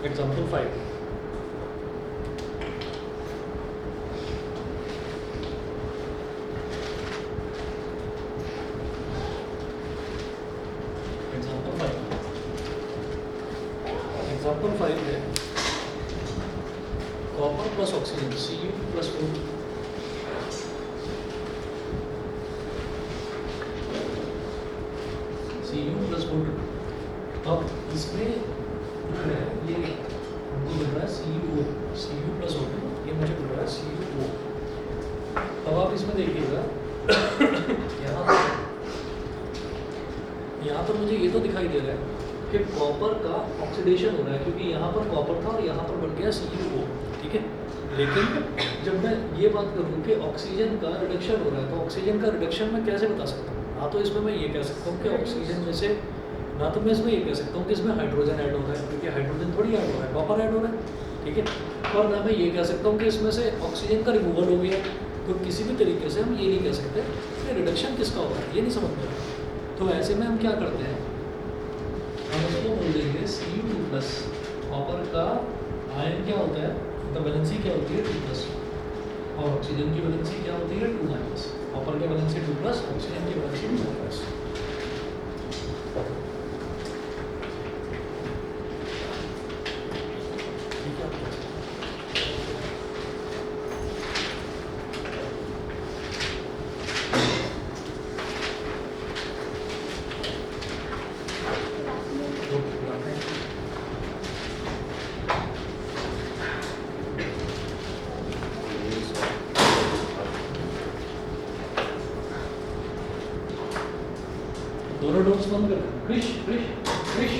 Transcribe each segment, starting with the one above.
Example 5. Example 5 है copper plus oxygen Cu plus O2 Cu plus O2। अब इसमें है ये हमको मिल रहा है Cu प्लस O2, ये मुझे मिल रहा है CuO। अब आप इसमें देखिएगा यहाँ पर मुझे ये तो दिखाई दे रहा है कि कॉपर का ऑक्सीडेशन हो रहा है, क्योंकि यहाँ पर कॉपर था और यहाँ पर बन गया CuO, ठीक है। लेकिन जब मैं ये बात करूँ कि ऑक्सीजन का रिडक्शन हो रहा है, तो ऑक्सीजन का रिडक्शन मैं कैसे बता सकता हूँ? ना तो इसमें मैं ये कह सकता हूँ कि ऑक्सीजन में से, ना तो मैं इसमें ये कह सकता हूँ कि इसमें हाइड्रोजन ऐड हो रहा है, क्योंकि हाइड्रोजन थोड़ी ऐड हो रहा है, कॉपर ऐड हो रहा है, ठीक है। और ना मैं ये कह सकता हूँ कि इसमें से ऑक्सीजन का रिमूवल हो गया। तो किसी भी तरीके से हम ये नहीं कह सकते कि रिडक्शन किसका हो रहा है, ये नहीं समझ में। तो ऐसे में हम क्या करते हैं, हम उसको बोल देंगे Cu2 प्लस। कॉपर का आयन क्या होता है, मतलब वैलेंसी क्या होती है 2 प्लस, और ऑक्सीजन की वैलेंसी क्या होती है 2 माइनस। कॉपर की वैलेंसी 2 प्लस, ऑक्सीजन की वैलेंसी 2 माइनस। दोनों डोर्स बंद कर। क्रिश क्रिश क्रिश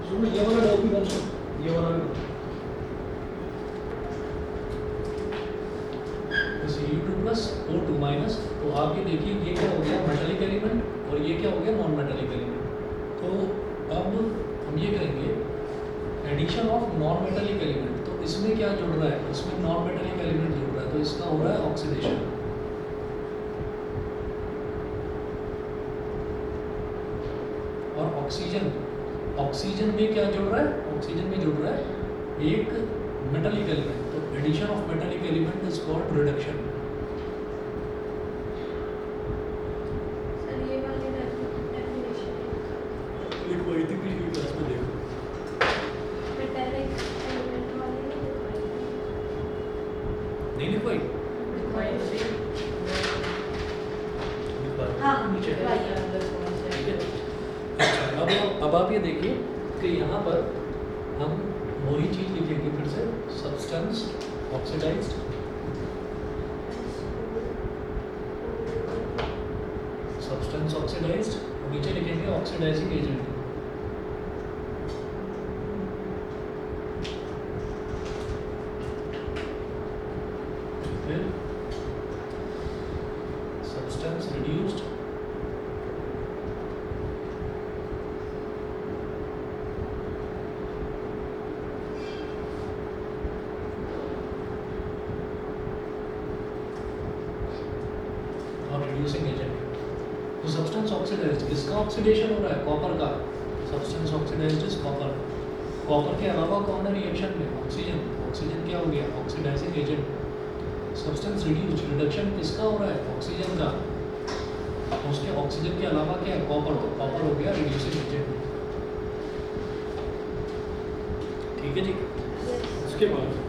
सुनो, ये वाला डोर भी बंद करो, ये वाला भी बंद। तो Cu2 प्लस O2 माइनस। तो आप ये देखिए, ये क्या हो गया मेटालिक एलिमेंट और ये क्या हो गया नॉन मेटालिक एलिमेंट। तो अब हम ये करेंगे addition of non metallic element. तो इसमें क्या जुड़ रहा है, इसमें नॉन मेटालिक एलिमेंट जुड़ रहा है, तो इसका हो रहा है ऑक्सीडेशन। और ऑक्सीजन में क्या जुड़ रहा है, ऑक्सीजन में जुड़ रहा है एक मेटालिक एलिमेंट। तो addition of metallic element is called reduction. Sir ये वाली डेफिनेशन एक वही थी पिछली क्लास में, देखो मेटालिक एलिमेंट वाली नहीं लिखवाई, हाँ नीचे है। वाली ठीक है। अब आप ये देखिए कि यहाँ पर हम वही चीज़ लिखेंगे फिर से, सब्सटेंस ऑक्सीडाइज्ड, सब्सटेंस ऑक्सीडाइज्ड, नीचे लिखेंगे ऑक्सीडाइजिंग एजेंट। फिर सब्सटेंस रिड्यूस्ड, रिड्यूसिंग एजेंट। तो सब्सटेंस ऑक्सीडाइज्ड, किसका ऑक्सीडेशन हो रहा है, कॉपर का। Substance oxidised is copper. Copper के अलावा कौन है रिएक्शन में, ऑक्सीजन। ऑक्सीजन क्या हो गया oxidising agent. Substance reduced, reduction किसका हो रहा है, ऑक्सीजन का। उसके ऑक्सीजन के अलावा क्या है, कॉपर। तो कॉपर हो गया रिड्यूसिंग एजेंट। ठीक है जी। उसके बाद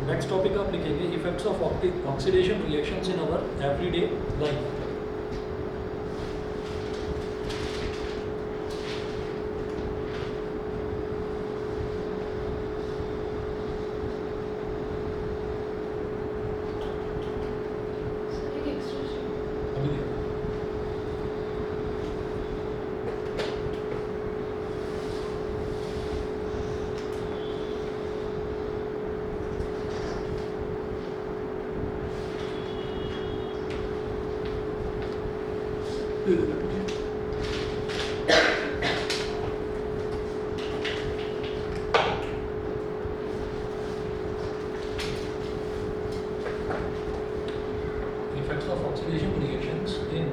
नेक्स्ट टॉपिक आप लिखेंगे effects of oxidation reactions in our everyday life. Sir एक एक्सट्रा अभी देखो, effects of oxidation reactions in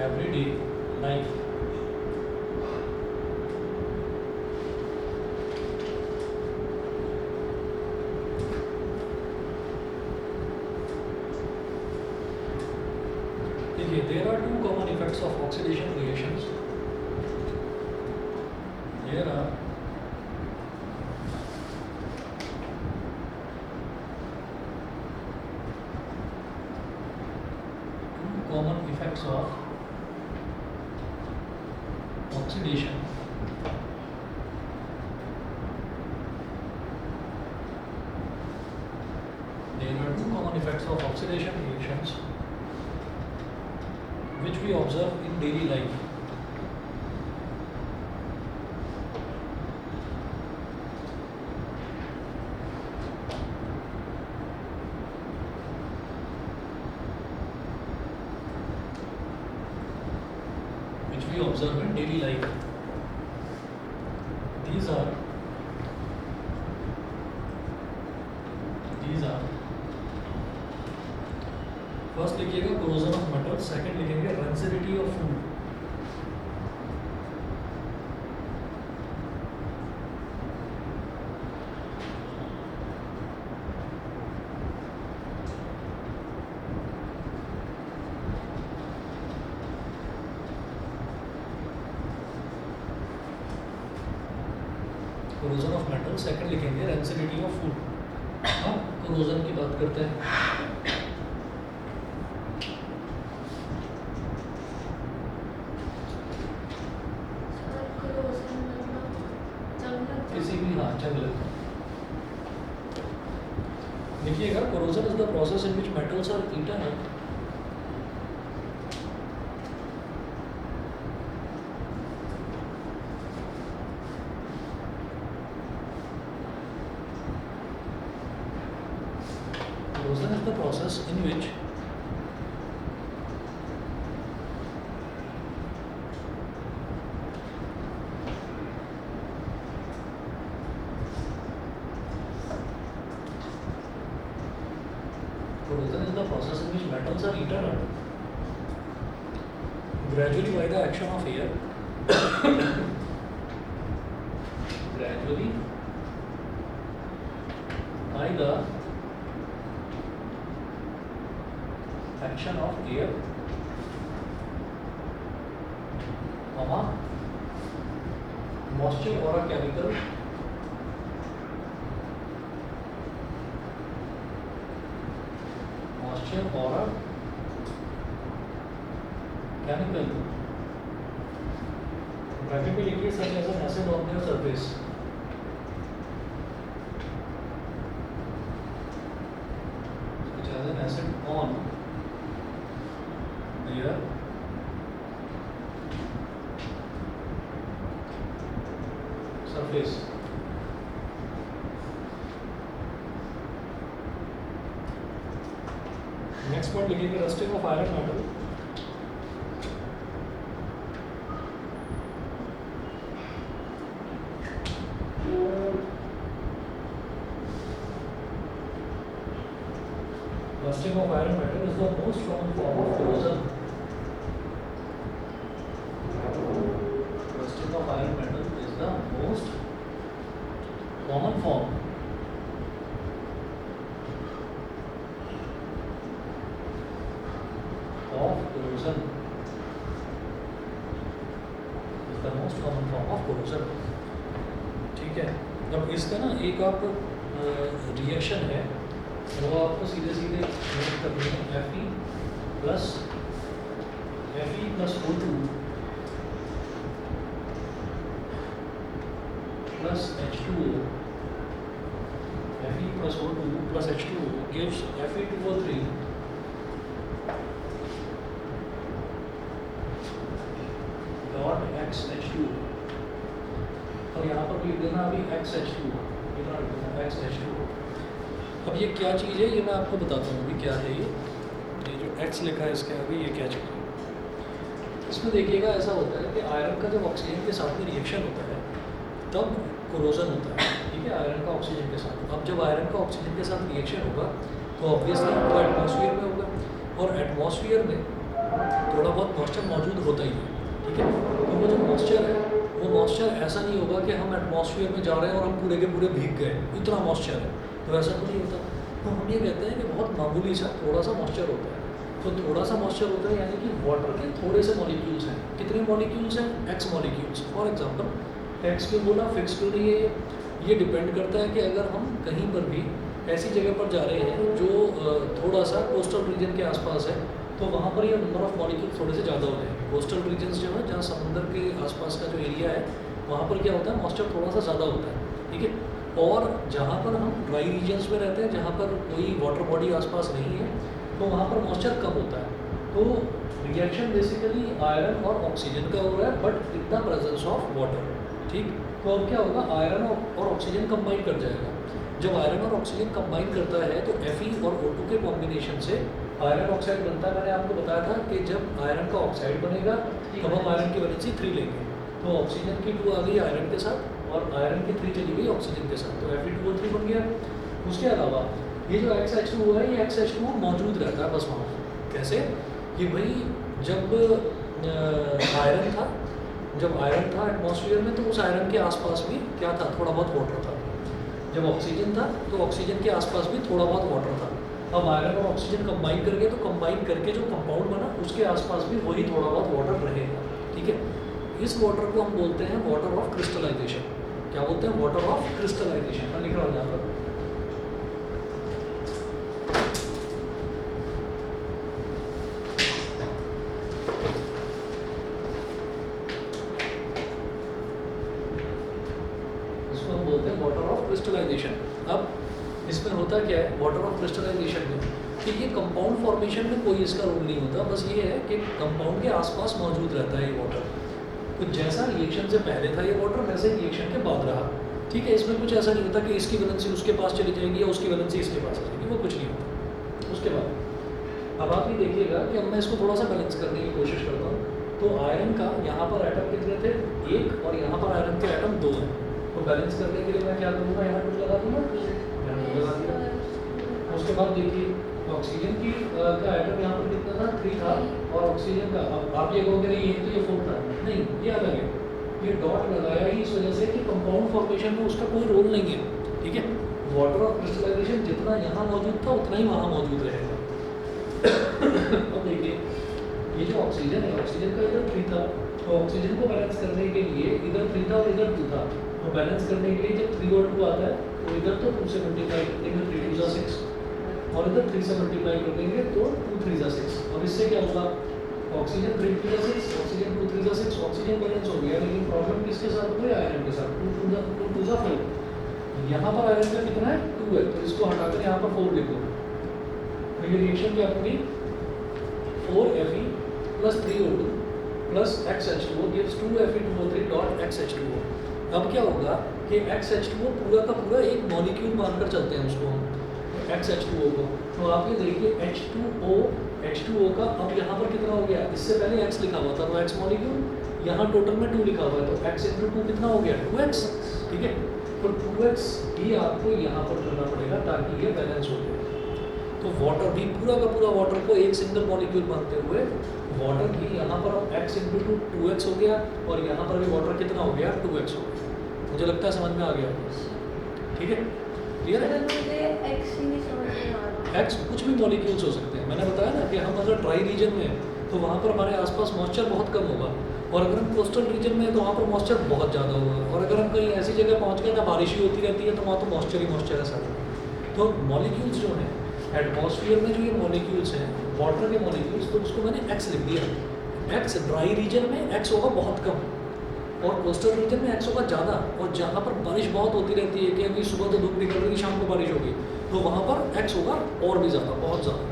everyday life. देखिए, there are two common effects of oxidation reactions. There are common effects of oxidation. There are two common effects of oxidation reactions which we observe in daily life. Which we observe in daily life. These are first लिखिएगा corrosion of metal, second लिखेंगे rancidity of food. corrosion of metal, second लिखेंगे rancidity of food. अब corrosion की बात करते हैं. किसी भी जंग लगता है. देखिएगा, corrosion is the process in which metals are eaten up. Corrosion is the process in which metals are eaten up gradually by the action of air. Gradually by the action of air, moisture or a chemical or a chemical. Bracket में लिखिए such as an acid on their surface. Such as an acid on their surface. Next point लिखेंगे rusting of iron metal. Rusting of iron metal is the most common form of corrosion. Rusting of iron metal is the most common form of corrosion. Is the most common form of corrosion. ठीक है. अब इसका ना एक आप reaction है, वो आपको सीधे सीधे नोट करनी है. Fe plus O2 plus H2O. Fe plus O2 plus H2O gives Fe2O3 dot XH2. और यहाँ पर लिख देना अभी XH2, इतना लिख देना XH2. अब ये क्या चीज़ है, ये मैं आपको बताता हूँ अभी क्या है. ये जो X लिखा है इसके आगे, ये क्या चीज़ है. इसमें देखिएगा ऐसा होता है कि आयरन का जब ऑक्सीजन के साथ में रिएक्शन होता है तब कोरोजन होता है. ठीक है, आयरन का ऑक्सीजन के साथ. अब जब आयरन का ऑक्सीजन के साथ रिएक्शन होगा तो ऑब्वियसली वो एटमॉस्फेयर में होगा, और एटमॉस्फेयर में थोड़ा बहुत मॉइस्चर मौजूद होता ही है, ठीक है। तो वो जो मॉइस्चर है, वो मॉइस्चर ऐसा नहीं होगा कि हम एटमॉस्फेयर में जा रहे हैं और हम पूरे के पूरे भीग गए, इतना मॉइस्चर है, तो ऐसा तो नहीं होता। तो हम ये कहते हैं कि बहुत मामूली सा थोड़ा सा मॉइस्चर होता है। तो थोड़ा सा मॉइस्चर होता है यानी कि वाटर के थोड़े से मॉलिक्यूल्स हैं। कितने मॉलिक्यूल्स हैं? X molecules. For example x क्यों बोला, फिक्स क्यों नहीं है? ये डिपेंड करता है कि अगर हम कहीं पर भी ऐसी जगह पर जा रहे हैं जो थोड़ा सा कोस्टल रीजन के आसपास है, तो वहाँ पर ये नंबर ऑफ मॉलिक्यूल थोड़े से ज़्यादा हो जाएंगे। कोस्टल रीजन्स जो है, जहाँ समुद्र के आसपास का जो एरिया है, वहाँ पर क्या होता है, मॉइस्चर थोड़ा सा ज़्यादा होता है, ठीक है। और जहाँ पर हम ड्राई रीजन्स में रहते हैं, जहाँ पर कोई वाटर बॉडी आसपास नहीं है, तो वहाँ पर मॉइस्चर कम होता है। तो रिएक्शन बेसिकली आयरन और ऑक्सीजन का हो रहा है, but with the presence of water, ठीक। तो अब क्या होगा, आयरन और ऑक्सीजन कंबाइन कर जाएगा। जब आयरन और ऑक्सीजन कंबाइन करता है तो Fe और O2 के कॉम्बिनेशन से आयरन ऑक्साइड बनता है। मैंने आपको बताया था कि जब आयरन का ऑक्साइड बनेगा तब हम आयरन की वैलेंसी 3 लेंगे। तो ऑक्सीजन की 2 आ गई आयरन के साथ और आयरन की 3 चली गई ऑक्सीजन के साथ, तो Fe2O3 बन गया। उसके अलावा ये जो XH2O है, ये XH2O मौजूद रहता है बस वहाँ पर। कैसे कि भाई जब आयरन था, एटमॉस्फेयर में, तो उस आयरन के आसपास भी क्या था, थोड़ा बहुत वाटर था। जब ऑक्सीजन था तो ऑक्सीजन के आसपास भी थोड़ा बहुत वाटर था। अब आयरन और ऑक्सीजन कंबाइन करके, तो कंबाइन करके जो कंपाउंड बना उसके आसपास भी वही थोड़ा बहुत वाटर रहेगा, ठीक है। इस वाटर को हम बोलते हैं वाटर ऑफ क्रिस्टलाइजेशन। क्या बोलते हैं? Water of crystallisation. मैं लिख रहा हूँ यहाँ पर। इसको हम बोलते हैं वाटर ऑफ क्रिस्टलाइजेशन। अब इसमें होता क्या है वाटर ऑफ क्रिस्टलाइजेशन में, कि ये कंपाउंड फॉर्मेशन में कोई इसका रोल नहीं होता। बस ये है कि कंपाउंड के आसपास मौजूद रहता है ये वाटर। तो जैसा रिएक्शन से पहले था ये वाटर, वैसे रिएक्शन के बाद रहा, ठीक है। इसमें कुछ ऐसा नहीं होता कि इसकी वैलेंसी उसके पास चली जाएगी या उसकी वैलेंसी इसके पास आ जाएगी, वो कुछ नहीं होता। उसके बाद अब आप ये देखिएगा कि अब मैं इसको थोड़ा सा बैलेंस करने की कोशिश करता हूँ। तो आयरन का यहाँ पर एटम कितने थे? 1, और यहाँ पर आयरन के एटम 2 हैं। तो बैलेंस करने के लिए मैं क्या करूँगा, यहाँ कुछ लगा दूँगा, यहाँ 2 लगा दिया। उसके बाद देखिए ऑक्सीजन की का एटम यहाँ पर कितना था? 3 था, और ऑक्सीजन का, अब आप ये कहोगे नहीं ये तो ये 4 था, नहीं ये अलग है। ये डॉट लगाया ही इस वजह से कि कंपाउंड फॉर्मेशन में उसका कोई रोल नहीं है, ठीक है। वाटर ऑफ क्रिस्टलाइजेशन जितना यहाँ मौजूद था उतना ही वहाँ मौजूद रहेगा। अब देखिए ये जो ऑक्सीजन है, ऑक्सीजन का इधर 3 था, तो ऑक्सीजन को बैलेंस करने के लिए इधर 3 था और इधर 2 था। तो बैलेंस करने के लिए जब 3 और 2 आता है तो इधर तो 2 से मल्टीप्लाई कर देंगे, 3 2 6, और इधर 3 से मल्टीप्लाई कर देंगे तो 2 3 6। अब इससे क्या होगा, ऑक्सीजन 3 2 6, ऑक्सीजन 2 3 6, ऑक्सीजन बैलेंस हो गया। लेकिन प्रॉब्लम किसके साथ हुई? आयरन के साथ। 2 2 4। यहाँ पर आयरन का कितना है? 2 है, तो इसको हटाकर यहाँ पर 4 लिखो। तो ये रिएक्शन क्या होगी, 4Fe plus 3O2 plus XH2O gives 2Fe2O3 dot XH2O। अब क्या होगा कि XH2O पूरा का पूरा एक मॉलिक्यूल मानकर चलते हैं उसको हम, XH2O को। तो आप ये देखिए H2O का अब यहाँ पर कितना हो गया? इससे पहले X लिखा हुआ था तो X मॉलिक्यूल, यहाँ टोटल में 2 लिखा हुआ है, तो X into 2 कितना हो गया? 2X, ठीक है। तो 2X ही आपको यहाँ पर करना पड़ेगा ताकि ये बैलेंस हो जाए। तो वाटर भी पूरा का पूरा वाटर को एक सिंगल मॉलिक्यूल मानते हुए वाटर भी यहाँ पर X into 2 2X हो गया, और यहाँ पर भी वाटर कितना हो गया? 2X हो गया। मुझे लगता है समझ में आ गया, ठीक है, क्लियर है? मुझे एक्स ही नहीं समझ में आ रहा। एक्स कुछ भी मॉलिक्यूल्स हो सकते हैं। मैंने बताया ना कि हम अगर ड्राई रीजन में हैं तो वहाँ पर हमारे आसपास मॉइस्चर बहुत कम होगा, और अगर हम कोस्टल रीजन में हैं तो वहाँ पर मॉइस्चर बहुत ज़्यादा होगा, और अगर हम कहीं ऐसी जगह पहुँच गए जहाँ बारिश ही होती रहती है तो वहाँ तो मॉइस्चर ही मॉइस्चर है सारा। तो मॉलिक्यूल्स जो हैं एटमॉस्फेयर में, जो ये मॉलिक्यूल्स हैं वाटर के मॉलिक्यूल्स, तो उसको मैंने एक्स लिख दिया। एक्स ड्राई रीजन में एक्स होगा बहुत कम, और कोस्टल रीजन में एक्स होगा ज़्यादा। और जहाँ पर बारिश बहुत होती रहती है कि अभी सुबह तो धूप निकल रही, शाम को बारिश होगी, तो वहाँ पर एक्स होगा और भी ज़्यादा, बहुत ज़्यादा,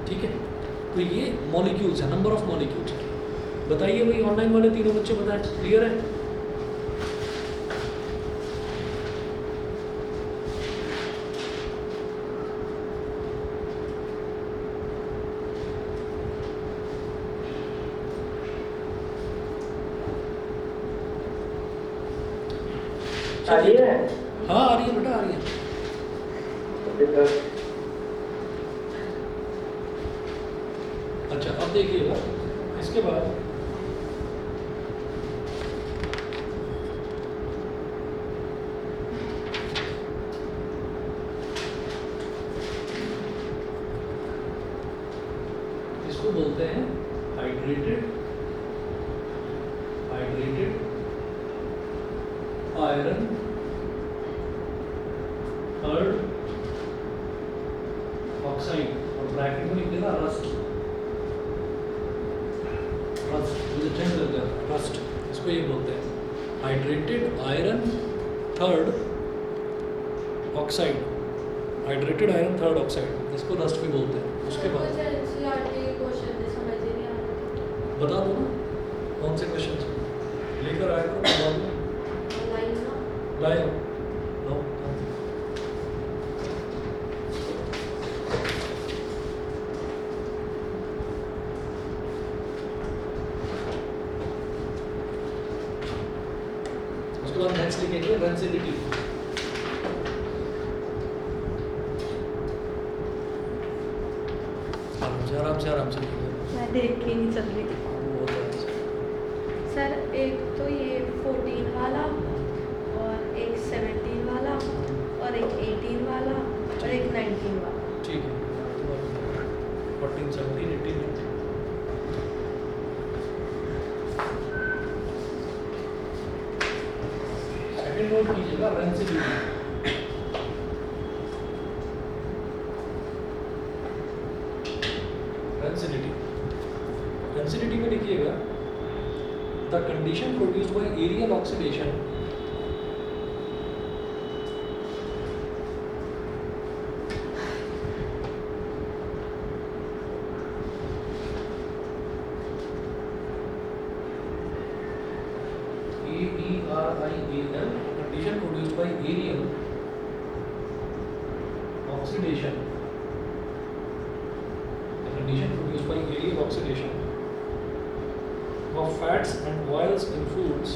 ठीक है। तो ये मॉलिक्यूल्स है, नंबर ऑफ मॉलिक्यूल्स। बताइए भाई, ऑनलाइन वाले तीनों बच्चे बताएं, क्लियर है? आ रही है? हाँ आ रही है बेटा, आ रही है। अच्छा अब देखिएगा इसके बाद इसको बोलते हैं हाइड्रेटेड आयरन थर्ड ऑक्साइड और ब्रैकेट में लिख देना रस्ट मुझे चेंज कर दिया रस्ट, इसको ये बोलते हैं hydrated iron third oxide, hydrated iron third oxide, इसको रस्ट भी बोलते हैं। उसके बाद मुझे एनसीईआरटी क्वेश्चन में समझ ही नहीं आ रहा। बता दो ना कौन से क्वेश्चन लेकर आया करो, बता दो लाइन ना लाए लो। उसके बाद नेक्स्ट लिखेंगे रेंसिडिटी। आराम से मैं देख के नहीं चल रही थी। सर एक तो ये 14 वाला और एक 17 वाला और एक 18 वाला और एक 19 वाला। ठीक है 14 17 18 सेकंड नोट कीजिएगा रेंसिडिटी। रेंसिडिटी में लिखिएगा the condition produced by aerial oxidation AERIAL condition produced by aerial oxidation, the condition produced by aerial oxidation of fats and oils in foods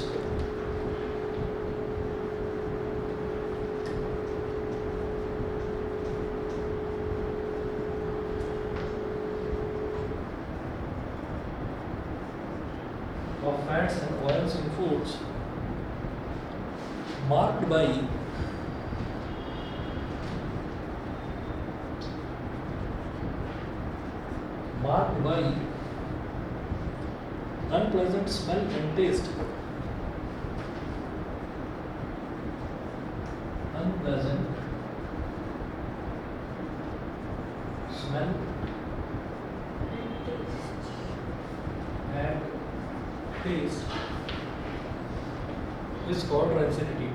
marked by unpleasant smell and taste. Unpleasant smell and taste is called rancidity.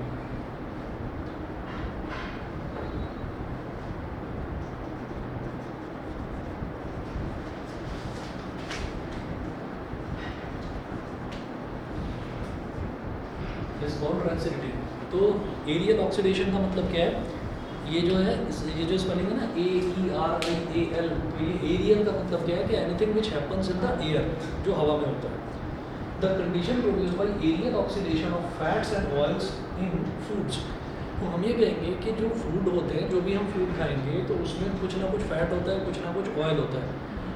Rancidity. तो aerial oxidation का मतलब क्या है? ये जो है ये जो स्पेलिंग है ना AERIAL, तो ये एरियल का मतलब क्या है कि anything which happens in the air, जो हवा में होता है। The condition produced by aerial oxidation of fats and oils in foods. तो हम ये कहेंगे कि जो फूड होते हैं, जो भी हम फूड खाएंगे तो उसमें कुछ ना कुछ फैट होता है, कुछ ना कुछ ऑयल होता है।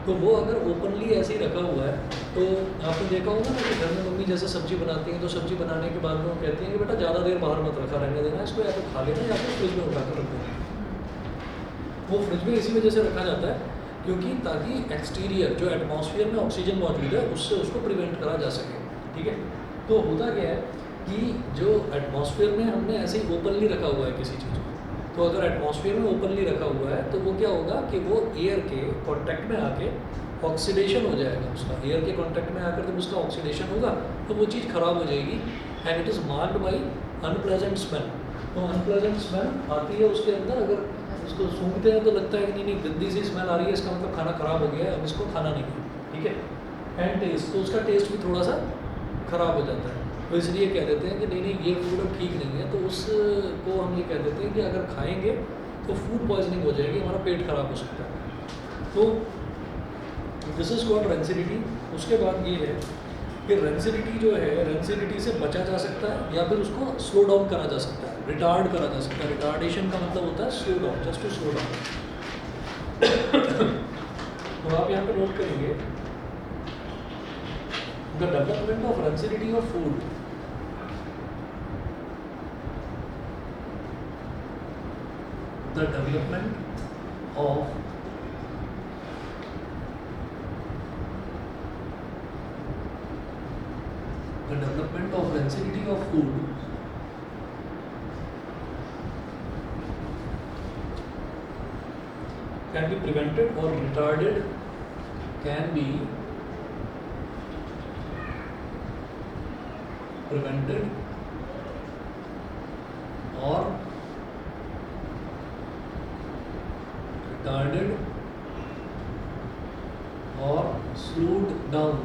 तो वो अगर ओपनली ऐसे ही रखा हुआ है तो आपने देखा होगा ना कि घर में मम्मी जैसे सब्जी बनाती हैं तो सब्जी बनाने के बाद में वो कहती हैं कि बेटा ज़्यादा देर बाहर मत रखा रहने देना, इसको या तो खा लेना या फिर फ्रिज में उठा कर रख देना। वो फ्रिज में इसी वजह से रखा जाता है क्योंकि ताकि एक्सटीरियर जो एटमॉस्फेयर में ऑक्सीजन मौजूद है उससे उसको प्रिवेंट करा जा सके। ठीक है, तो होता क्या है कि जो एटमॉस्फेयर में हमने ऐसे ही ओपनली रखा हुआ है किसी चीज़ को, तो अगर एटमॉस्फेयर में ओपनली रखा हुआ है तो वो क्या होगा कि वो एयर के कांटेक्ट में आके ऑक्सीडेशन हो जाएगा उसका। एयर के कांटेक्ट में आकर जब उसका ऑक्सीडेशन होगा तो वो चीज़ ख़राब हो जाएगी and it is marked by unpleasant smell. तो अनप्लेजेंट स्मेल आती है उसके अंदर, अगर उसको सूंघते हैं तो लगता है कि नहीं गंदी सी स्मेल आ रही है, इसका मतलब खाना ख़राब हो गया है, अब इसको खाना नहीं है। ठीक है, एंड टेस्ट, तो उसका टेस्ट भी थोड़ा सा ख़राब हो जाता है। तो इसलिए कह देते हैं कि नहीं ये फूड अब ठीक नहीं है, तो उसको हम ये कह देते हैं कि अगर खाएंगे तो फूड पॉइजनिंग हो जाएगी, हमारा पेट खराब हो सकता है। तो दिस इज कॉल्ड रेंसिडिटी। उसके बाद ये है कि रेंसिडिटी जो है, रेंसिडिटी से बचा जा सकता है या फिर उसको स्लो डाउन करा जा सकता है, रिटार्ड करा जा सकता है। रिटार्डेशन का मतलब होता है slow down, just to slow down. तो आप यहाँ पे नोट करेंगे The development of rancidity of food. The development of rancidity of food can be prevented or retarded. Can be prevented or retarded or slowed down.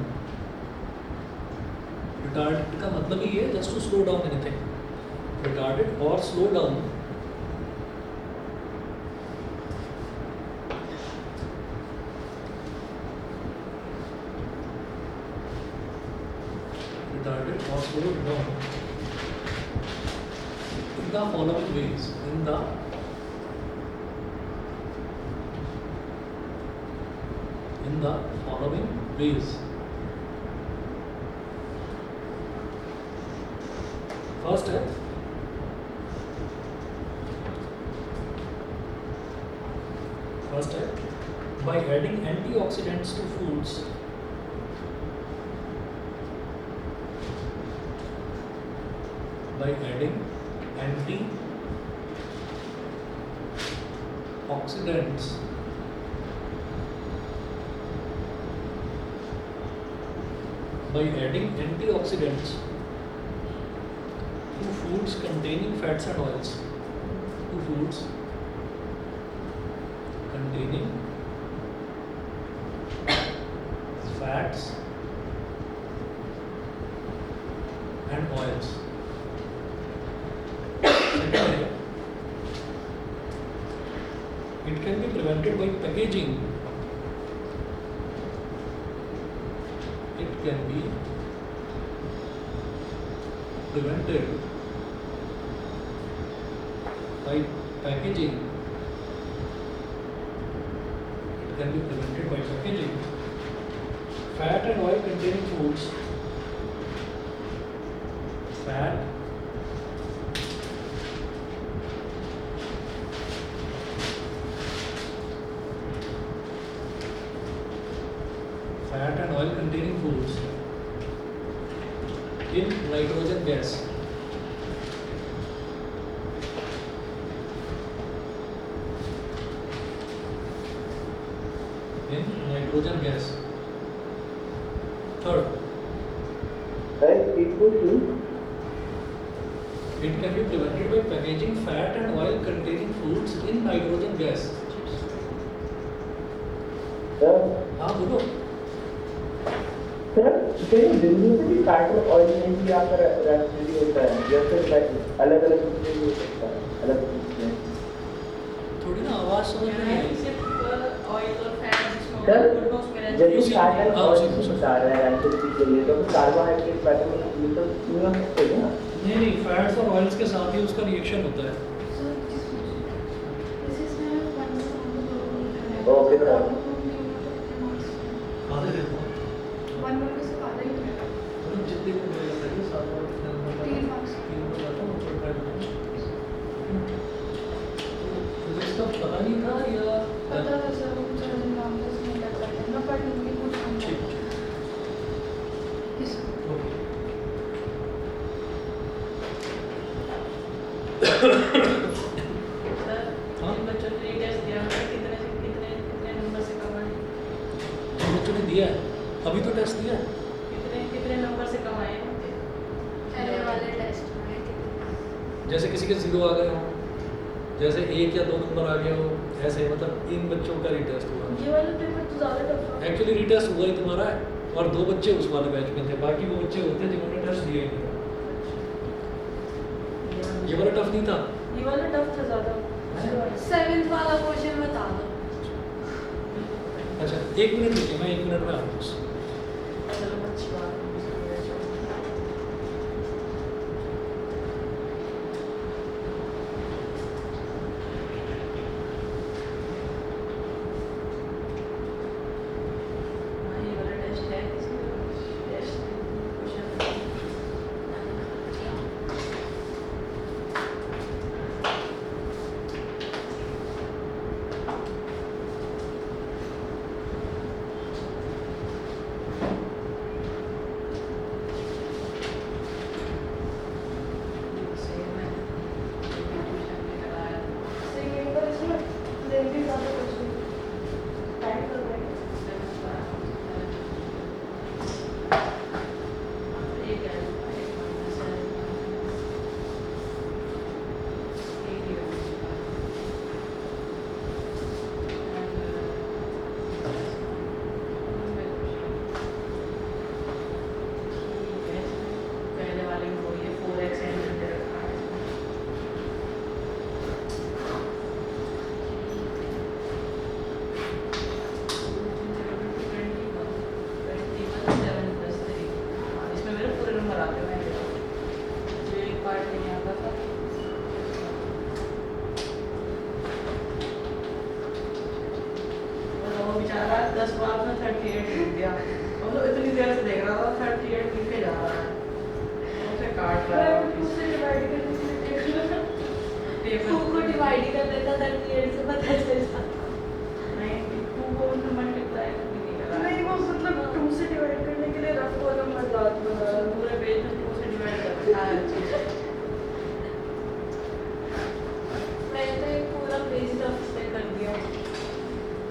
Retarded का मतलब ही है just to slow down anything. Retarded or slow down retarded or slowed down in the following ways. In the following ways. First है by adding antioxidants to foods. By adding antioxidants to foods containing fats and oils. To foods containing fats and oils. It can be prevented by packaging. It can be prevented by packaging. It can be prevented by packaging. Fat and oil containing foods. Fat and oil containing foods in nitrogen gas. Third, it can be prevented by packaging fat and oil containing foods in nitrogen gas. हाँ बोलो. Sir Delhi में भी fat और oil में भी आकर residue होता है या फिर अलग अलग चीजें हो सकता है अलग चीजें थोड़ी ना आवाज समझ में नहीं आई. ऑयल और फैट सर जैसे फैट एंड ऑयल बता रहा है रेसिडी के लिए तो कार्बोहाइड्रेट फैट में ये तो नहीं हो सकते ना. नहीं फैट्स और ऑयल्स के साथ ही उसका रिएक्शन होता है. ओके सर आधे देखो जितने को मिलेगा सही 7 और 3 मार्क्स मुझे इसका पता नहीं था या पता है सर मुझे नाम तो नहीं पता मैं पढ़ लूंगी कुछ ठीक बच्चों ने दिया है अभी तो टेस्ट दिया है. कितने नंबर से कम आए पहले वाले टेस्ट में जैसे किसी के 0 आ गए हो, जैसे 1 या 2 नंबर आ गया हो, ऐसे मतलब इन बच्चों का रीटेस्ट हुआ. ये वाला पेपर तो ज़्यादा टफ था. एक्चुअली रीटेस्ट हुआ ही तुम्हारा है और 2 बच्चे उस वाले बैच में थे, बाकी वो बच्चे होते जिन्होंने टेस्ट दिया ही नहीं. ये वाला टफ नहीं था. ये वाला टफ था ज़्यादा. 7th वाला क्वेश्चन बता दो. अच्छा 1 मिनट रुकिए, मैं 1 मिनट में आता हूँ. चलो अच्छी बात है. ये वाला टेस्ट है. वाले में वो ये 4x एंड दे रखा है। इसमें मेरे पूरे नंबर आते हैं, जो एक पार्ट नहीं आता था। और वो बेचारा 10 बार में 38 लिख दिया, और वो इतनी देर से देख रहा था 38 लिखे जा रहा है, उसे काट रहा है। उससे डिवाइड करने के लिए टेबल को डिवाइड ही कर देता 38 से पता चलता। नहीं, 2 को मल्टीप्लाई करके नहीं करा। नहीं वो मतलब 2 से डिवाइड करने के लिए रफ कॉलम बदलाव बना रहा पूरे पेज में 2 से डिवाइड कर रखा है चीज़। मैं तो एक पूरा पेज रफ से कर दिया।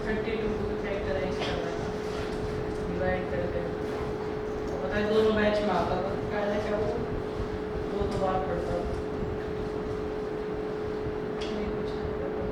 32 को फैक्टराइज कर रहा था, डिवाइड करके। तो पता है दोनों बैच में आता था, पहले क्या वो 2 बार पढ़ता था। नहीं कुछ नहीं करता।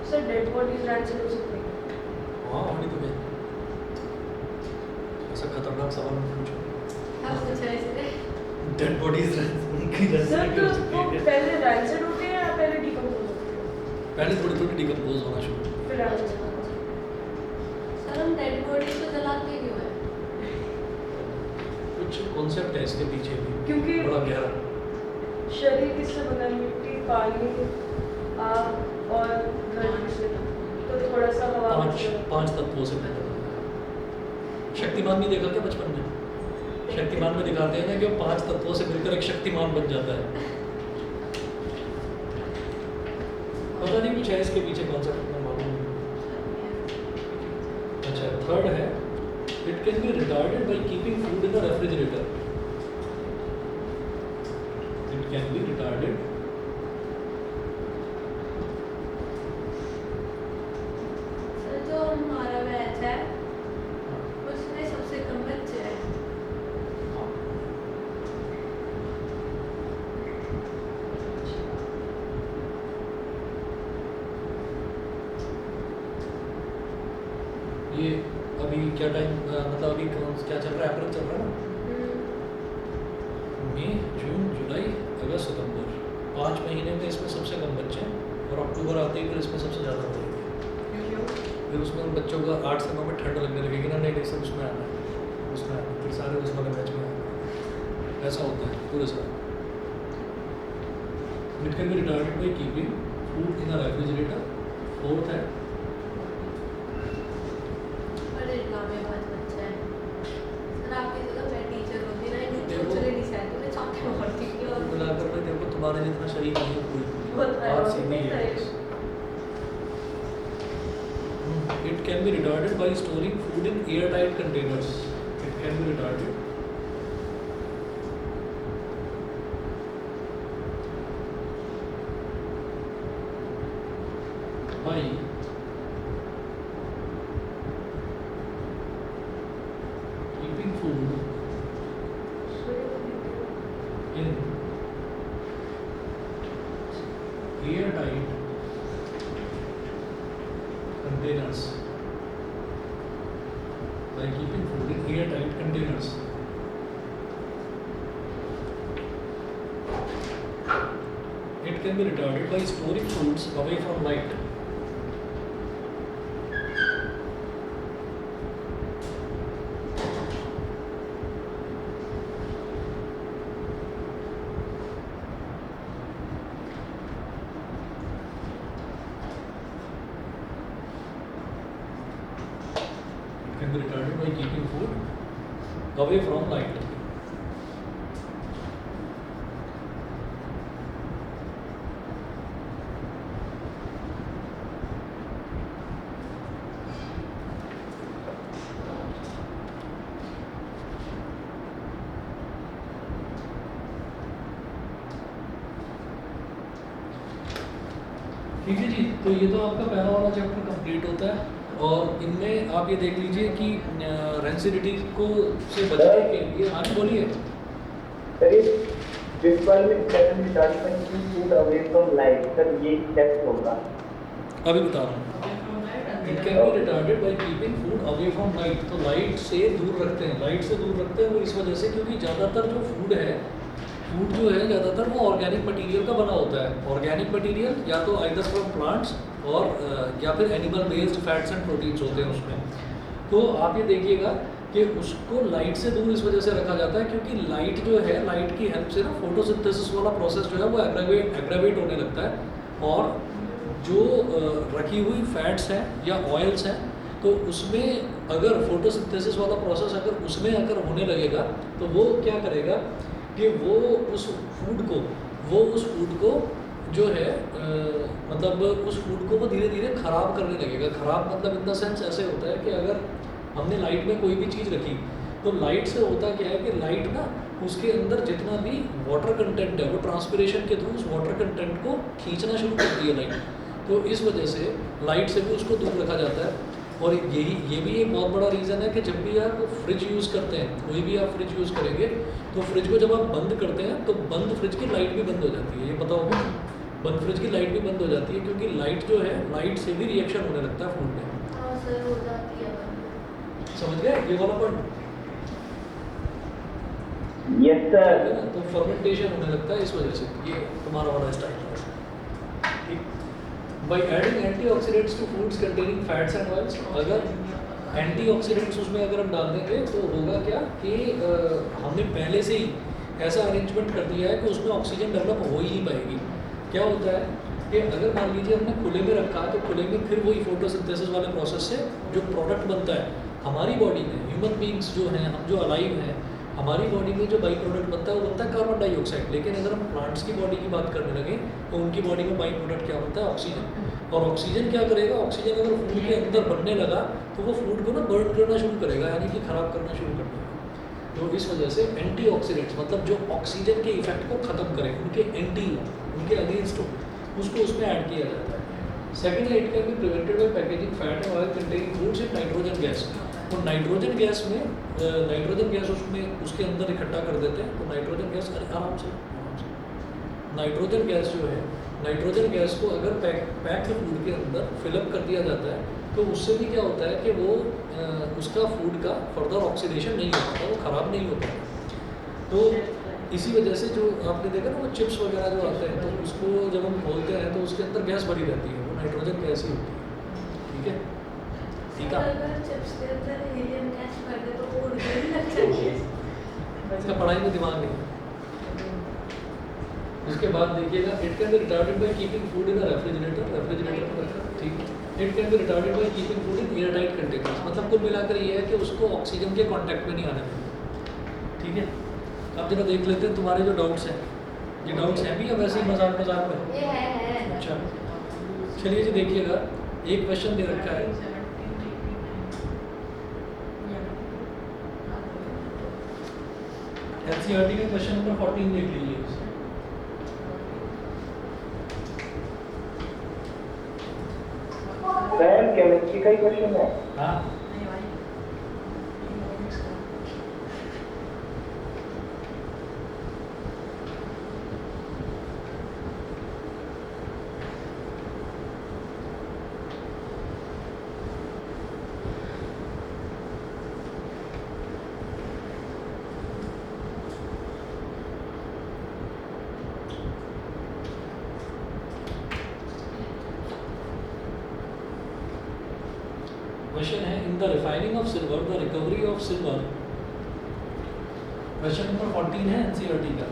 सर डेड बॉडीज रैंसम हो सकते हैं? हाँ होनी तो है। ऐसा खतरनाक सवाल मत पूछो। अब कुछ ऐसे डेड बॉडीज उनकी सर रेसिपी तो हो सकती वो है। पहले रैंसम होते हैं या पहले डिकम्पोज होते हैं? पहले थोड़ी थोड़ी डिकम्पोज होना शुरू। फिर रैंसम सर हम डेड बॉडी को जलाते क्यों है? कुछ कॉन्सेप्ट है इसके पीछे भी, क्योंकि बड़ा गहरा। शरीर किससे बना है? मिट्टी, पानी, आग और घर से। तो थोड़ा सा हवा पांच तत्वों से बना है। शक्तिमान नहीं देखा क्या बचपन में? शक्तिमान में दिखाते हैं ना कि वो 5 तत्वों से मिलकर एक शक्तिमान बन जाता है। पता नहीं कुछ है इसके पीछे कॉन्सेप्ट, इतना मालूम नहीं। अच्छा थर्ड है, it can be retarded by keeping food in the refrigerator. It can be retarded sir जो हमारा बैच है उसमें सबसे कम बच्चे हैं। ये अभी क्या टाइम मतलब अभी क्या चल रहा है? अप्रैल चल रहा है ना? मई, जून, जुलाई, अगस्त, सितंबर, 5 महीने में इसमें सबसे कम बच्चे हैं, और अक्टूबर आते ही फिर इसमें सबसे ज़्यादा हो जाएंगे। फिर उसमें उन बच्चों को 8 से 9 में ठंड लगने लगेगी ना, नहीं सब उसमें आना है, उसमें आना है, फिर सारे उस वाले बैच में आना है। ऐसा होता है पूरे साल। It can be retarded by keeping food in a refrigerator. Fourth है बड़े ड्रामे बाज बच्चे हैं। सर आपकी जगह मैं टीचर होती ना, इन्हें देखो। चोचले नहीं सहती, मैं चाहती हूँ और ठीक है। और मिलाकर मैं तेरे को तुम्हारे जितना शरीर नहीं है कोई। बहुत बात सीधी है। It can be retarded by storing food in airtight containers. It can be retarded by keeping food in airtight containers. By keeping food in airtight containers. It can be retarded by storing foods away from light. It can be retarded by keeping food away from light. ठीक है जी, तो ये तो आपका पहला वाला chapter complete होता है। और इनमें आप ये देख लीजिए कि रेंसिडिटी को से बचने के लिए, हाँ जी बोलिए। सर ये विजुअल में सेकंड रिटार्ड में food away from light, sir ये कैसे होगा? अभी बता रहा हूँ। It can be retarded by keeping food away from light. तो लाइट से दूर रखते हैं, लाइट से दूर रखते हैं वो इस वजह से क्योंकि ज़्यादातर जो फूड है, फूड जो है ज़्यादातर वो ऑर्गेनिक मटेरियल का बना होता है। ऑर्गेनिक मटेरियल या तो आइदर फ्रॉम प्लांट्स और या फिर animal based fats and proteins होते हैं उसमें। तो आप ये देखिएगा कि उसको लाइट से दूर इस वजह से रखा जाता है क्योंकि लाइट जो है, लाइट की हेल्प से ना फोटोसिंथेसिस वाला प्रोसेस जो है वो एग्रावेट होने लगता है। और जो रखी हुई फैट्स हैं या ऑयल्स हैं, तो उसमें अगर फोटोसिंथेसिस वाला प्रोसेस अगर उसमें अगर होने लगेगा तो वो क्या करेगा कि वो उस फूड को जो है मतलब उस फूड को वो धीरे धीरे ख़राब करने लगेगा। ख़राब मतलब इन द सेंस ऐसे होता है कि अगर हमने लाइट में कोई भी चीज़ रखी तो लाइट से होता क्या है कि लाइट ना उसके अंदर जितना भी वाटर कंटेंट है वो ट्रांसपिरेशन के थ्रू उस वाटर कंटेंट को खींचना शुरू करती है लाइट। तो इस वजह से लाइट से भी उसको दूर रखा जाता है। और ये भी एक बहुत बड़ा रीज़न है कि जब भी आप फ्रिज यूज़ करते हैं, कोई भी आप फ्रिज यूज़ करेंगे तो फ्रिज को जब आप बंद करते हैं तो बंद फ्रिज की लाइट भी बंद हो जाती है। ये पता होगा, बंद फ्रिज की लाइट भी बंद हो जाती है क्योंकि लाइट जो है, लाइट से भी रिएक्शन होने लगता है फूड में। हाँ सर, हो जाती है। समझ गए ये वाला पॉइंट? Yes sir. तो फर्मेंटेशन होने लगता है इस वजह से। ये तुम्हारा वाला स्टाइल है। ठीक। By adding antioxidants to foods containing fats and oils, अगर एंटीऑक्सीडेंट्स उसमें अगर हम डाल देंगे तो होगा क्या कि हमने पहले से ही ऐसा अरेंजमेंट कर दिया है कि उसमें ऑक्सीजन डेवलप हो ही नहीं पाएगी। क्या होता है कि अगर मान लीजिए हमने खुले में रखा तो खुले में फिर वही फोटोसिंथेसिस वाले प्रोसेस से जो प्रोडक्ट बनता है हमारी बॉडी में, ह्यूमन बींग्स जो हैं, हम जो अलाइव हैं, हमारी बॉडी में जो बाई प्रोडक्ट बनता है वो बनता है कार्बन डाइऑक्साइड। लेकिन अगर हम प्लांट्स की बॉडी की बात करने लगे तो उनकी बॉडी में बाई प्रोडक्ट क्या बनता है? ऑक्सीजन। और ऑक्सीजन क्या करेगा? ऑक्सीजन अगर फूड के अंदर बनने लगा तो वो फूड को ना बर्न करना शुरू करेगा, यानी कि ख़राब करना शुरू कर देगा। तो इस वजह से एंटीऑक्सीडेंट्स मतलब जो ऑक्सीजन के इफेक्ट को ख़त्म करें, उनके अगेंस्ट हो, उसको उसमें ऐड किया जाता है। Secondly, it can be prevented by packaging fat and oil containing foods in nitrogen gas. तो नाइट्रोजन गैस में नाइट्रोजन गैस उसमें उसके अंदर इकट्ठा कर देते हैं। तो नाइट्रोजन गैस आराम से नाइट्रोजन गैस जो है, नाइट्रोजन गैस को अगर पैक्ड फूड के अंदर फिलअप कर दिया जाता है तो उससे भी क्या होता है कि वो उसका फूड का फर्दर ऑक्सीडेशन नहीं हो पाता, वो ख़राब नहीं होता। तो इसी वजह से जो आपने देखा ना वो चिप्स वगैरह जो आते हैं तो उसको जब हम खोलते हैं तो उसके अंदर गैस भरी रहती है, वो नाइट्रोजन गैस ही होती है। ठीक है, ठीक है। अगर चिप्स के अंदर हीलियम गैस भर दे तो वो उड़ने भी लग जाती है। इसका पढ़ाई में दिमाग नहीं है। उसके बाद देखिएगा, it can be retarded by keeping food in a refrigerator में रखा। ठीक है। It can be retarded by keeping food in airtight containers. मतलब कुल मिलाकर ये है कि उसको ऑक्सीजन के कांटेक्ट में नहीं आने देना। ठीक है। अब जरा देख लेते हैं तुम्हारे जो डाउट्स हैं, ये डाउट्स हैं भी या वैसे ही मजाक में? ये है। अच्छा, चलिए जी देखिएगा, एक क्वेश्चन दे रखा है एनसीईआरटी में, क्वेश्चन नंबर 14 देख लीजिए। सर केमिस्ट्री का ही क्वेश्चन है। हाँ, क्वेश्चन है in the refining of silver the recovery of silver. Question number 14 है एनसीईआरटी का।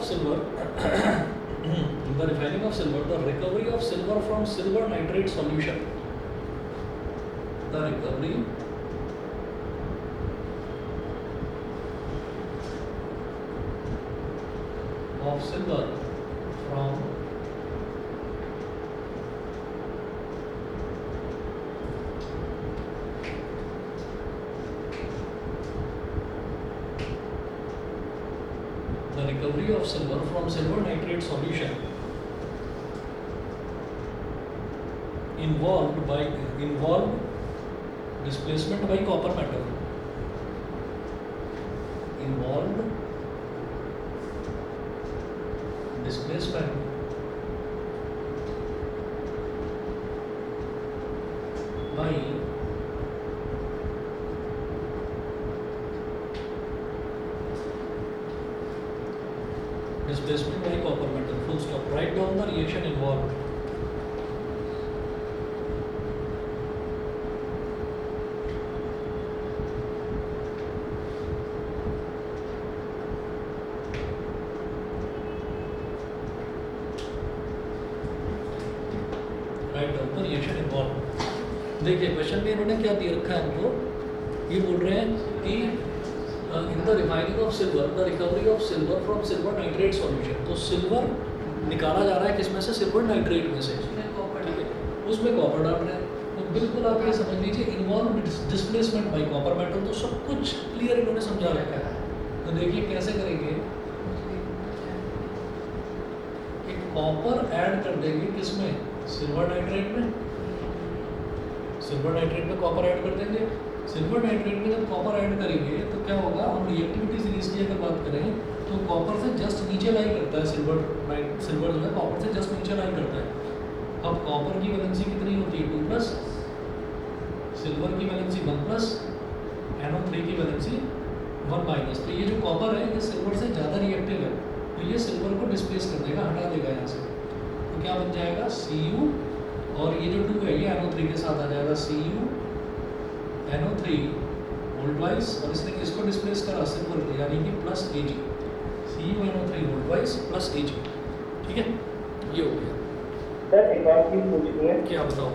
Silver in the refining of silver the recovery of silver from silver nitrate solution the recovery of silver from silver nitrate solution involved displacement by copper metal. Involved displacement by copper metal. Full stop. Write down the reaction involved. देखिए question में इन्होंने क्या दिया रखा है हमको, ये बोल रहे हैं कि in the refining of silver the recovery of silver from silver nitrate solution. तो सिल्वर निकाला जा रहा है किसमें से? सिल्वर नाइट्रेट में से, ठीक है, उसमें कॉपर डाल रहे हैं। तो बिल्कुल आप ये समझ लीजिए involve displacement by copper metal. तो सब कुछ क्लियर इन्होंने समझा रखा है। तो देखिए कैसे करेंगे कि कॉपर ऐड कर देंगे किसमें? सिल्वर नाइट्रेट में। सिल्वर नाइट्रेट में कॉपर ऐड कर देंगे। सिल्वर नाइट्रेट में जब कॉपर ऐड करेंगे तो क्या होगा? हम रिएक्टिविटी सीरीज की अगर बात करें तो कॉपर से जस्ट नीचे लाई करता है सिल्वर जो है कॉपर से जस्ट नीचे लाई करता है। अब कॉपर की वैलेंसी कितनी होती है? 2+, सिल्वर की वैलेंसी 1+, NO3 की वैलेंसी 1-। तो ये जो कॉपर है ये सिल्वर से ज़्यादा रिएक्टिव है, तो ये सिल्वर को डिस्प्लेस कर देगा, हटा देगा यहाँ से। तो क्या बन जाएगा? Cu, और ये जो 2 है ये NO3 के साथ आ जाएगा, Cu NO3 वोल्टवाइज, और इसने किसको डिस्प्लेस करा? सिल्वर को, यानी कि प्लस Ag। Cu NO3 वोल्टवाइज प्लस Ag, ठीक है, ये हो गया। सर एक और चीज पूछनी है। क्या बताओ?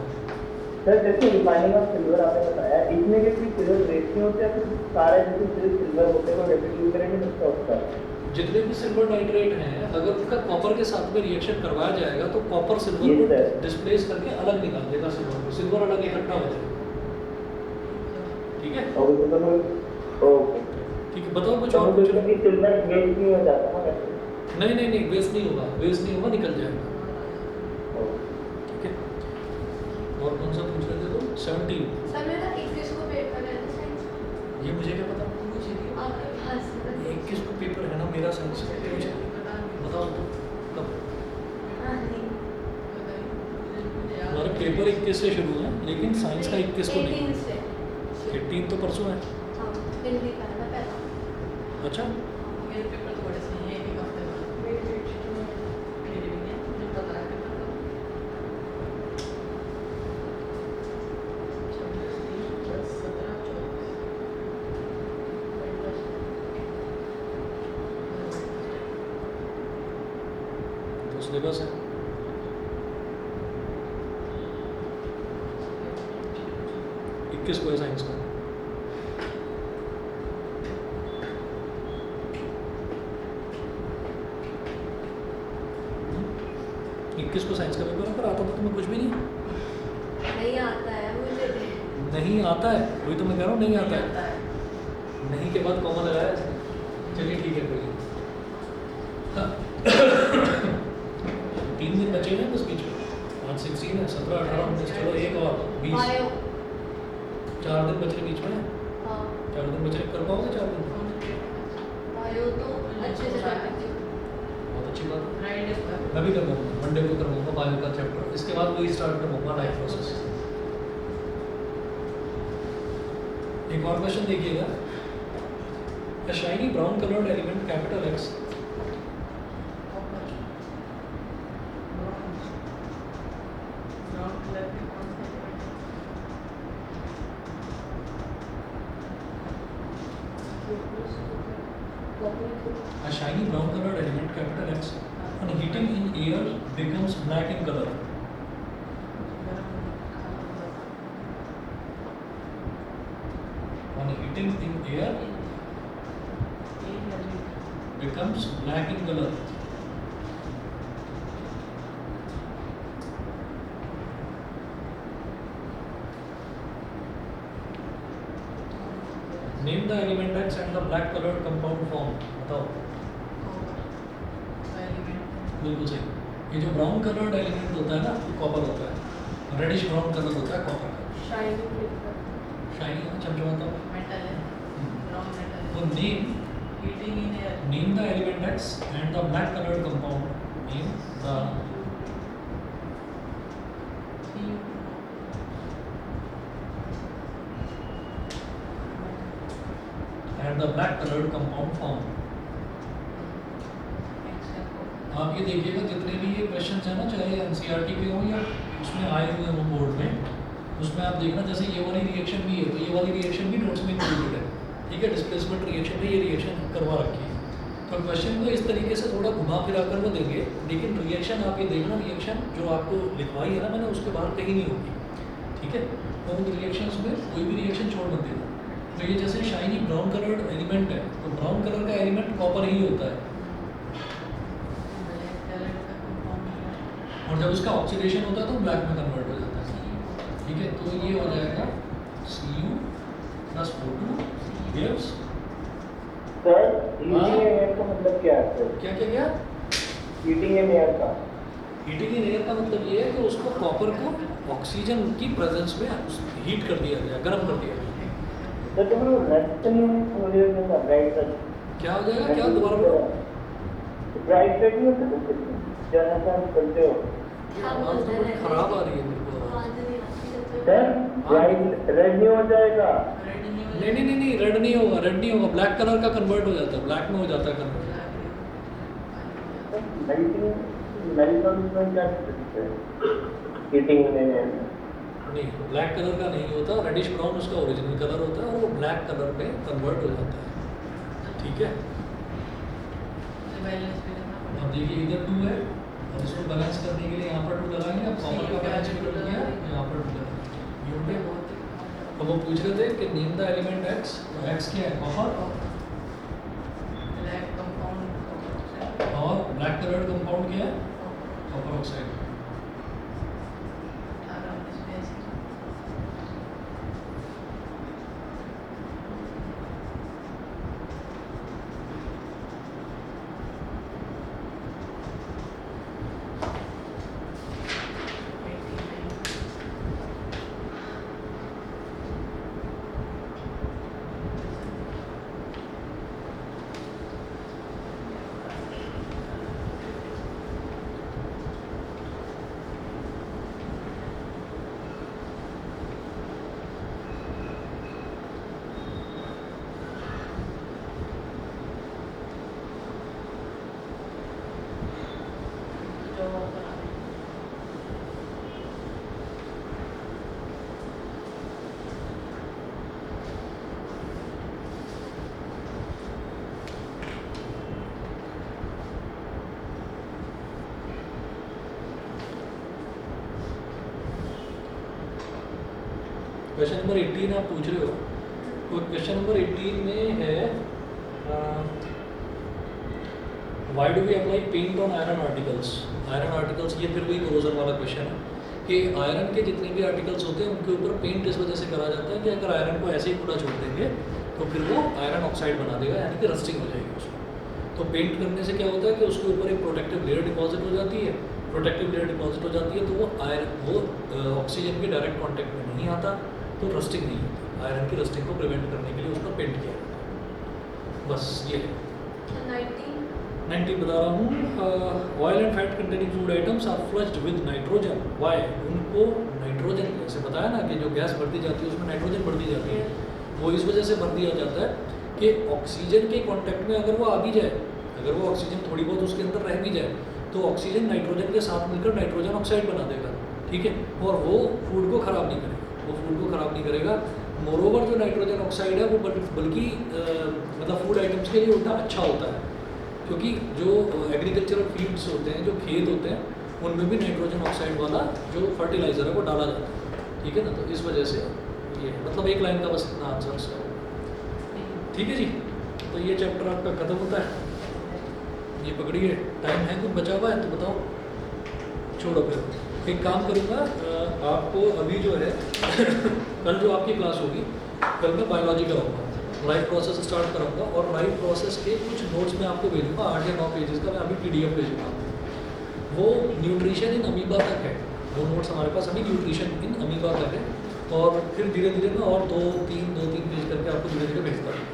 सर जैसे रिफाइनिंग ऑफ सिल्वर आपने बताया, इसमें कितनी सिल्वर रेशियो होते हैं? फिर सारे जितने सिल्वर होते हैं वो रेप्लिकेट करेंगे तो उसका जितने भी सिल्वर नाइट्रेट हैं अगर उनका कॉपर के साथ में रिएक्शन करवाया जाएगा तो कॉपर सिल्वर को डिस्प्लेस करके अलग निकाल देगा सिल्वर को, सिल्वर अलग इकट्ठा हो जाएगा, ठीक है। ओके ठीक है, बताओ कुछ और पूछो। सिल्वर वेस्ट नहीं हो जाता ना? नहीं वेस्ट नहीं होगा, निकल जाएगा, ठीक है। और कौन सा पूछ रहे थे तुम? 17। सर मेरा 21 को पेपर है साइंस। ये मुझे क्या पता? आपके पास 21 को पेपर है ना मेरा साइंस। मुझे बताओ कब? हमारे पेपर 21 से शुरू है लेकिन साइंस का 21 को नहीं। 18 से। 18 तो परसों है। हाँ, हिंदी का है ना पहला। अच्छा, मेरे पेपर थोड़े से हैं, एक हफ्ते बाद मेरे भी हैं, मुझे पता है पेपर का 26, 30, 17, 24 तो सिलेबस है। को है साइंस का। 21 को साइंस का पेपर पर आता तो तुम्हें कुछ भी नहीं आता है मुझे। नहीं आता है, वही तो मैं कह रहा हूँ, नहीं आता है। नहीं के बाद कॉमन लगाया। चलिए ठीक है, कोई 3 दिन बचे हैं बस बीच में। आज 16 है, 17, 18, 19, चलो एक और 20। 4 दिन बचे बीच में। हाँ 4 दिन बचे, कर पाओगे 4 दिन? बायो तो अच्छे से बहुत अच्छी बात है। फ्राइडे को मैं भी करवाऊंगा, मंडे को करवाऊंगा बायो का चैप्टर। इसके बाद वही स्टार्ट करवाऊंगा लाइफ प्रोसेस। एक और क्वेश्चन देखिएगा। A shiny brown colored element capital X A shiny brown colored element capital X on heating in air becomes black in color. on heating in air becomes black in color. Name the element X and the black colored compound form. बताओ. बिल्कुल सही. ये जो brown coloured element होता है ना, copper होता है. रेडिश ब्राउन कलर होता है कॉपर का. शाइनी शाइनी चमचमाता. मेटल है, ब्राउन मेटल है. तो name the element X and the black colored compound. Name the and the black colored compound form. आप ये देखिएगा जितने भी ये क्वेश्चन है ना, चाहे एनसीईआरटी के हों या उसमें आए हुए हों बोर्ड में, उसमें आप देखना जैसे ये वाली रिएक्शन भी है तो ये वाली रिएक्शन भी नोट्स में इंक्लूडेड है. ठीक है, डिस्प्लेसमेंट रिएक्शन में ये रिएक्शन करवा रखी है. तो क्वेश्चन को इस तरीके से थोड़ा घुमा फिरा कर वो देंगे, लेकिन रिएक्शन आप ये देखना, रिएक्शन जो आपको लिखवाई है ना मैंने, उसके बाहर कहीं नहीं होगी. ठीक है, तो उन रिएक्शंस में कोई भी रिएक्शन छोड़ मत देना. तो ये जैसे शाइनी ब्राउन कलर्ड एलिमेंट है, तो ब्राउन कलर का एलिमेंट कॉपर ही होता है. और जब उसका ऑक्सीडेशन होता है तो ब्लैक में कन्वर्ट हो जाता है. ठीक है, तो ये हो जाएगा Cu plus O2 gives. Sir heating in air का मतलब क्या है सर? क्या क्या क्या? हीटिंग इन एयर का. हीटिंग इन एयर का मतलब ये है कि उसको कॉपर को ऑक्सीजन की प्रेजेंस में हीट कर दिया गया, गर्म कर दिया गया. सर तो मतलब रेस्ट नहीं हो जाएगा ब्राइट रेड. क्या हो जाएगा? क्या दोबारा बोलो. ब्राइट रेड नहीं हो सकता जैसा आप करते हो. आवाज़ तो बड़ी खराब आ रही है मेरे को. सर ब्राइट रेड नहीं हो जाएगा. नहीं नहीं नहीं नहीं, रेड नहीं होगा, रेड नहीं होगा, ब्लैक कलर का कन्वर्ट हो जाता है, ब्लैक में हो जाता है कन्वर्ट. मेल्टिंग में क्या करते हैं हीटिंग इन एयर. नहीं, ब्लैक कलर का नहीं होता, रेडिश ब्राउन उसका ओरिजिनल कलर होता है और वो ब्लैक कलर में कन्वर्ट हो जाता है. ठीक है, अब देखिए इधर 2 है और इसको बैलेंस करने के लिए यहाँ पर 2 लगाएंगे. अब कॉपर का बैलेंस भी कर दिया, यहाँ पर 2 लगाएंगे. ये हो गया. अब वो पूछ रहे थे कि नेम द एलिमेंट X. तो X क्या है? कॉपर. और ब्लैक कलर्ड कंपाउंड क्या है? Copper oxide. क्वेश्चन नंबर 18 आप पूछ रहे हो. तो क्वेश्चन नंबर 18 में है why do we apply paint on iron articles. Iron articles, ये फिर वही कोरोजन वाला क्वेश्चन है कि आयरन के जितने भी आर्टिकल्स होते हैं उनके ऊपर पेंट इस वजह से करा जाता है कि अगर आयरन को ऐसे ही खुला छोड़ देंगे तो फिर वो आयरन ऑक्साइड बना देगा, यानी कि रस्टिंग हो जाएगी उसमें. तो पेंट करने से क्या होता है कि उसके ऊपर एक प्रोटेक्टिव लेयर डिपॉजिट हो जाती है. प्रोटेक्टिव लेयर डिपॉजिट हो जाती है तो वो ऑक्सीजन के डायरेक्ट कॉन्टैक्ट में नहीं आता, तो रस्टिंग नहीं होती. आयरन की रस्टिंग को प्रिवेंट करने के लिए उसका पेंट किया जाता है. बस ये है. 19 बता रहा हूँ. Oil and fat containing food items are flushed with nitrogen. Why? उनको नाइट्रोजन, जैसे बताया ना कि जो गैस बढ़ती जाती है उसमें नाइट्रोजन बढ़ती जाती है, वो इस वजह से भर दिया जाता है कि ऑक्सीजन के कांटेक्ट में अगर वो आ भी जाए, अगर वो ऑक्सीजन थोड़ी बहुत उसके अंदर रह भी जाए तो ऑक्सीजन नाइट्रोजन के साथ मिलकर नाइट्रोजन ऑक्साइड बना देगा. ठीक है, और वो फूड को ख़राब नहीं करेगा. वो फूड को ख़राब नहीं करेगा. मोरोवर जो नाइट्रोजन ऑक्साइड है वो बल्कि मतलब फूड आइटम्स के लिए उल्टा अच्छा होता है, क्योंकि जो एग्रीकल्चरल फील्ड्स होते हैं, जो खेत होते हैं, उनमें भी नाइट्रोजन ऑक्साइड वाला जो फर्टिलाइज़र है वो डाला जाता है. ठीक है ना, तो इस वजह से ये मतलब एक लाइन का बस इतना आंसर है. ठीक है जी, तो ये चैप्टर आपका खत्म होता है। ये पकड़िए, टाइम है कुछ बचा हुआ है तो बताओ, छोड़ो फिर एक काम करूँगा, आपको अभी जो है कल जो आपकी क्लास होगी, कल मैं बायोलॉजी कराऊंगा, लाइफ प्रोसेस स्टार्ट कराऊंगा और लाइफ प्रोसेस के कुछ नोट्स मैं आपको भेजूंगा 8 या 9 पेजेस का, मैं अभी PDF भेजूंगा। वो न्यूट्रिशन इन अमीबा तक है, वो नोट्स हमारे पास अभी न्यूट्रिशन इन अमीबा तक है, और फिर धीरे धीरे मैं और 2-3 पेज करके आपको धीरे धीरे भेजता हूँ,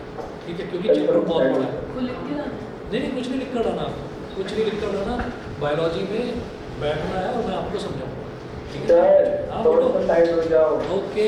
ठीक है, क्योंकि चैप्टर बहुत बड़ा है। खुद लिख के लाना नहीं कुछ नहीं लिख कर लाना, आपको कुछ नहीं लिख कर लाना, बायोलॉजी में बैठना है और मैं आपको समझाऊंगा, ठीक है? सर हाँ थोड़ा बोलो। सा साइड हो जाओ। ओके।